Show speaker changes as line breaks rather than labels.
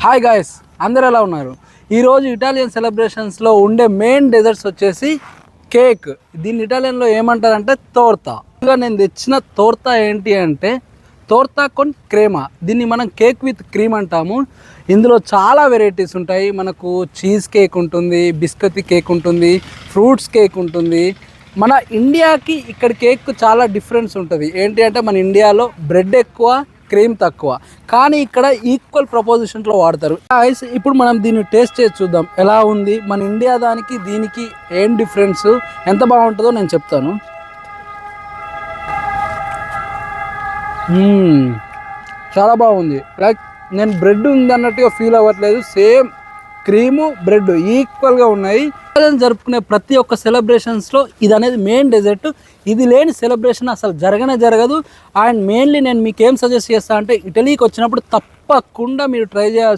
Hi guys, అందరు ఎలా ఉన్నారు? ఈరోజు ఇటాలియన్ సెలబ్రేషన్స్లో ఉండే మెయిన్ డెజర్ట్స్ వచ్చేసి కేక్. దీన్ని ఇటాలియన్లో ఏమంటారంటే తోర్తా. నేను తెచ్చిన తోర్తా ఏంటి అంటే తోర్తా కొన్ క్రేమా. దీన్ని మనం కేక్ విత్ క్రీమ్ అంటాము. ఇందులో చాలా వెరైటీస్ ఉంటాయి. మనకు చీజ్ కేక్ ఉంటుంది, బిస్కట్ కేక్ ఉంటుంది, ఫ్రూట్స్ కేక్ ఉంటుంది. మన ఇండియాకి ఇక్కడ కేక్ చాలా డిఫరెన్స్ ఉంటుంది. ఏంటి అంటే మన ఇండియాలో బ్రెడ్ ఎక్కువ, క్రీమ్ తక్కువ, కానీ ఇక్కడ ఈక్వల్ ప్రపోజిషన్లో వాడతారు. ఇప్పుడు మనం దీన్ని టేస్ట్ చేసి చూద్దాం ఎలా ఉంది. మన ఇండియా దానికి దీనికి ఏం డిఫరెన్స్, ఎంత బాగుంటుందో నేను చెప్తాను. చాలా బాగుంది. లైక్ నేను బ్రెడ్ ఉంది అన్నట్టుగా ఫీల్ అవ్వట్లేదు. సేమ్ క్రీము బ్రెడ్ ఈక్వల్గా ఉన్నాయి. జరుపుకునే ప్రతి ఒక్క సెలబ్రేషన్స్లో ఇది అనేది మెయిన్ డెజర్ట్. ఇది లేని సెలబ్రేషన్ అసలు జరగదు. అండ్ మెయిన్లీ నేను మీకు ఏం సజెస్ట్ చేస్తాను అంటే ఇటలీకి వచ్చినప్పుడు తప్పకుండా మీరు ట్రై చేయాలి.